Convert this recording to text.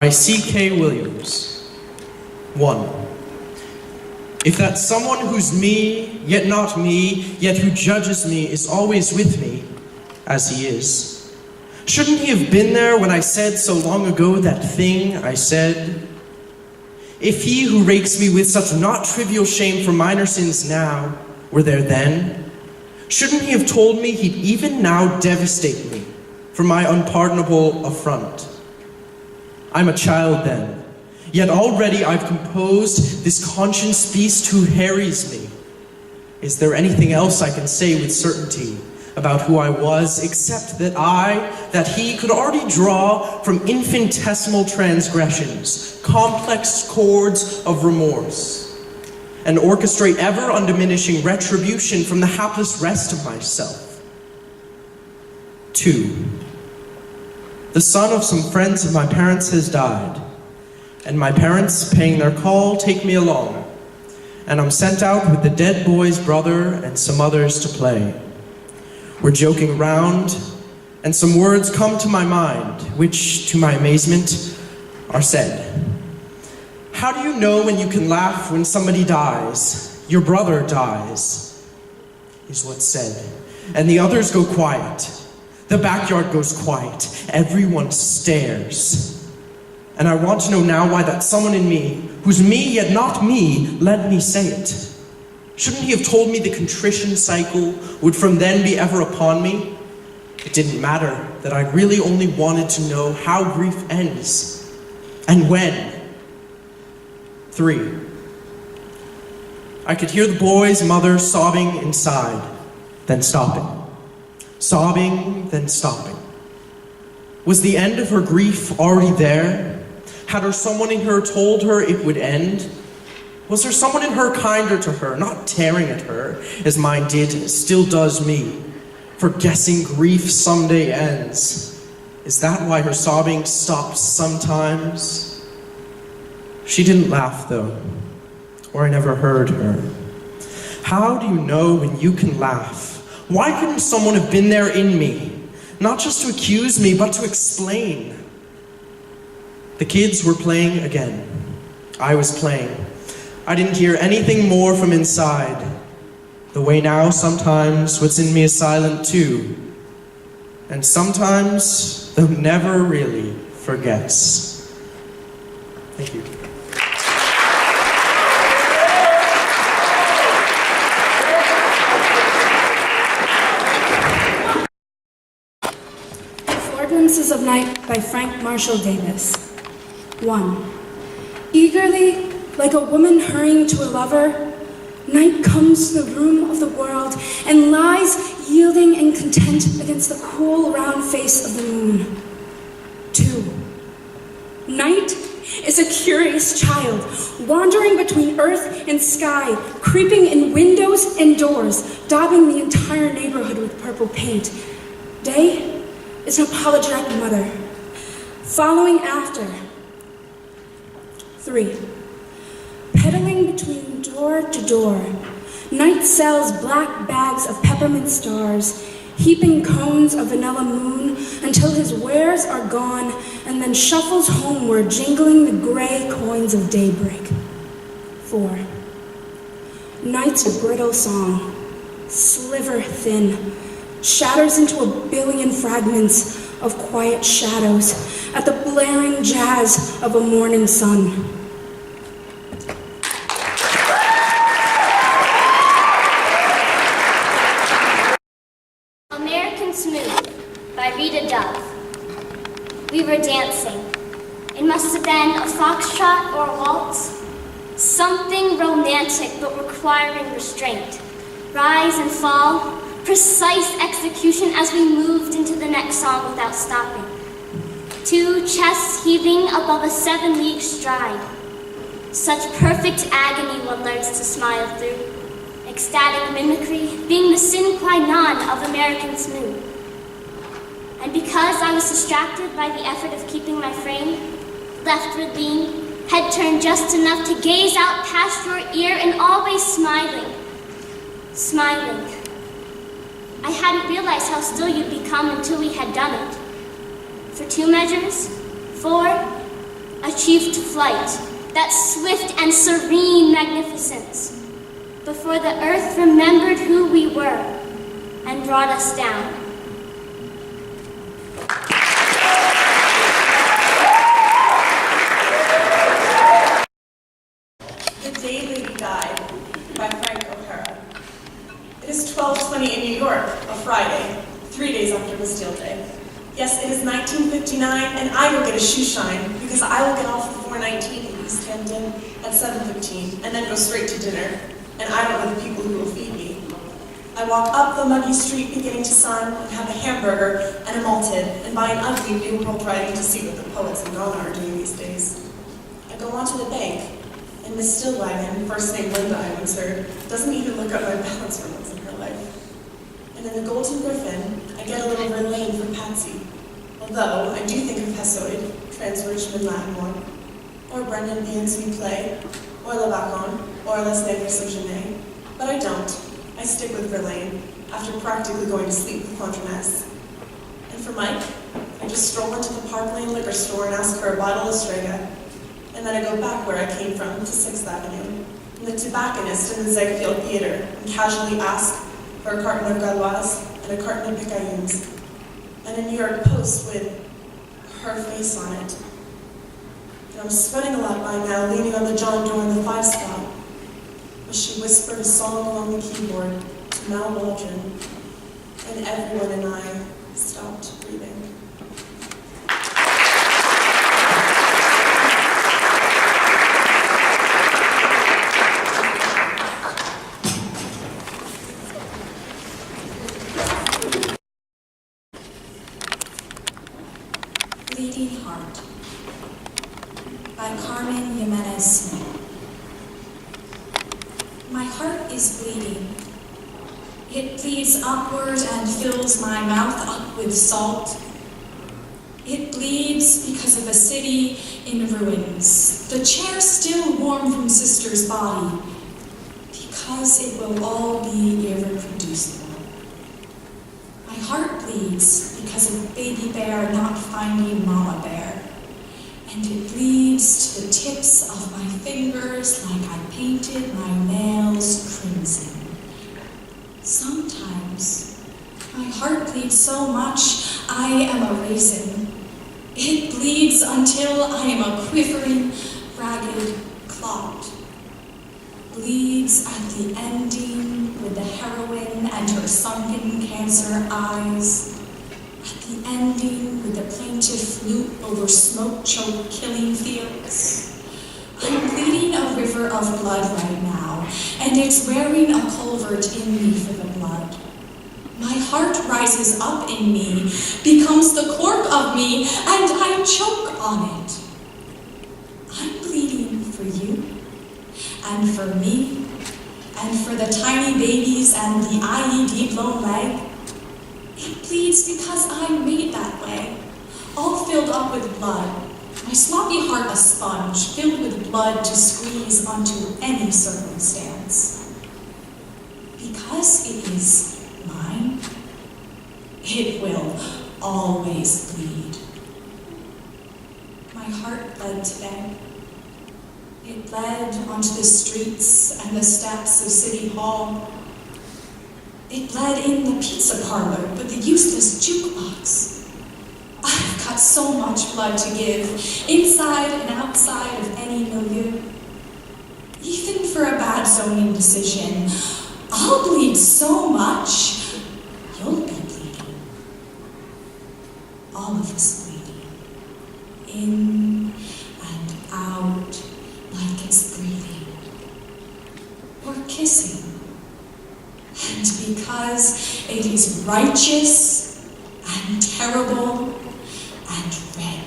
By C.K. Williams. 1. If that someone who's me, yet not me, yet who judges me, is always with me, as he is, shouldn't he have been there when I said so long ago that thing I said? If he who rakes me with such not trivial shame for minor sins now were there then, shouldn't he have told me he'd even now devastate me for my unpardonable affront? I'm a child then, yet already I've composed this conscience beast who harries me. Is there anything else I can say with certainty about who I was, except that he could already draw from infinitesimal transgressions, complex chords of remorse, and orchestrate ever undiminishing retribution from the hapless rest of myself? 2. The son of some friends of my parents has died, and my parents, paying their call, take me along, and I'm sent out with the dead boy's brother and some others to play. We're joking around, and some words come to my mind, which, to my amazement, are said. How do you know when you can laugh when somebody dies? Your brother dies, is what's said, and the others go quiet. The backyard goes quiet. Everyone stares. And I want to know now why that someone in me, who's me yet not me, let me say it. Shouldn't he have told me the contrition cycle would from then be ever upon me? It didn't matter, that I really only wanted to know how grief ends, and when. 3. I could hear the boy's mother sobbing inside, then stopping. Sobbing, then stopping. Was the end of her grief already there? Had her someone in her told her it would end? Was there someone in her kinder to her, not tearing at her, as mine did, and still does me, for guessing grief someday ends? Is that why her sobbing stops sometimes? She didn't laugh, though, or I never heard her. How do you know when you can laugh? Why couldn't someone have been there in me? Not just to accuse me, but to explain. The kids were playing again. I was playing. I didn't hear anything more from inside. The way now, sometimes, what's in me is silent too. And sometimes, though never really, forgets. Thank you. Fragrances of Night by Frank Marshall Davis. 1. Eagerly, like a woman hurrying to a lover, night comes to the room of the world and lies yielding and content against the cool round face of the moon. 2. Night is a curious child, wandering between earth and sky, creeping in windows and doors, daubing the entire neighborhood with purple paint. Day is an apologetic mother, following after. 3. Pedaling between door to door, night sells black bags of peppermint stars, heaping cones of vanilla moon until his wares are gone, and then shuffles homeward, jingling the gray coins of daybreak. 4. Night's brittle song, sliver thin, shatters into a billion fragments of quiet shadows at the blaring jazz of a morning sun. American Smooth by Rita Dove. We were dancing. It must have been a foxtrot or a waltz. Something romantic but requiring restraint. Rise and fall, precise execution as we moved into the next song without stopping. 2 chests heaving above a 7-league stride. Such perfect agony one learns to smile through. Ecstatic mimicry being the sine qua non of American Smooth. And because I was distracted by the effort of keeping my frame, leftward lean, head turned just enough to gaze out past your ear and always smiling. Smiling. I hadn't realized how still you'd become until we had done it. For 2 measures, 4, achieved flight, that swift and serene magnificence, before the earth remembered who we were and brought us down. The Day Lady Died by Frank O'Hara. It is 12:20 in New York, a Friday, 3 days after Bastille Day. Yes, it is 1959, and I go get a shoe shine because I will get off the 419 in East Hampton at 7:15 and then go straight to dinner, and I don't know the people who will feed me. I walk up the muggy street beginning to sun and have a hamburger and a malted and buy an ugly New World writing to see what the poets in Ghana are doing these days. I go on to the bank, and Miss Stillwagon, first name Linda I once heard, doesn't even look up my balance for once in her life. And in the Golden Griffin, I get a little Verlaine for Patsy, although I do think of Hesiod, Trans-Richmond Lattimore, or Brendan Beansby Play, or Le Bacon, or Les Nègres au Genet, but I don't. I stick with Verlaine, after practically going to sleep with Contremas. And for Mike, I just stroll into the Park Lane liquor store and ask for a bottle of Strega, and then I go back where I came from, to 6th Avenue, and the tobacconist in the Ziegfeld Theater, and casually ask for a carton of Gauloise and a carton of Picayunes, and a New York Post with her face on it. And I'm sweating a lot by now, leaning on the John Doe in the 5 spot, as she whispered a song along the keyboard to Mal Waldron, and everyone and I stopped breathing. Bleeding Heart by Carmen Jimenez Smith. My heart is bleeding. It bleeds upward and fills my mouth up with salt. It bleeds because of a city in ruins, the chair still warm from sister's body, because it will all be irreproducible. My heart bleeds because of baby bear not finding mama bear, and it bleeds to the tips of my fingers like I painted my nails crimson. Sometimes my heart bleeds so much I am a raisin. It bleeds until I am a quivering, ragged clot. Bleeds at the ending with the heroine and her sunken cancer eyes. At the ending with the plaintive flute over smoke-choked killing fields. I'm bleeding a river of blood right now, and it's wearing a culvert in me for the blood. My heart rises up in me, becomes the cork of me, and I choke on it. I'm bleeding for you, and for me, and for the tiny babies and the IED blown leg. It bleeds because I'm made that way, all filled up with blood, my sloppy heart a sponge filled with blood to squeeze onto any circumstance. Because it is mine, it will always bleed. My heart bled today. It bled onto the streets and the steps of City Hall. It bled in the pizza parlor with the useless jukebox. I've got so much blood to give, inside and outside of any milieu. Even for a bad zoning decision, I'll bleed so much, you'll be bleeding. All of us bleeding. In and out, like it's breathing. Or kissing. And because it is righteous and terrible and red.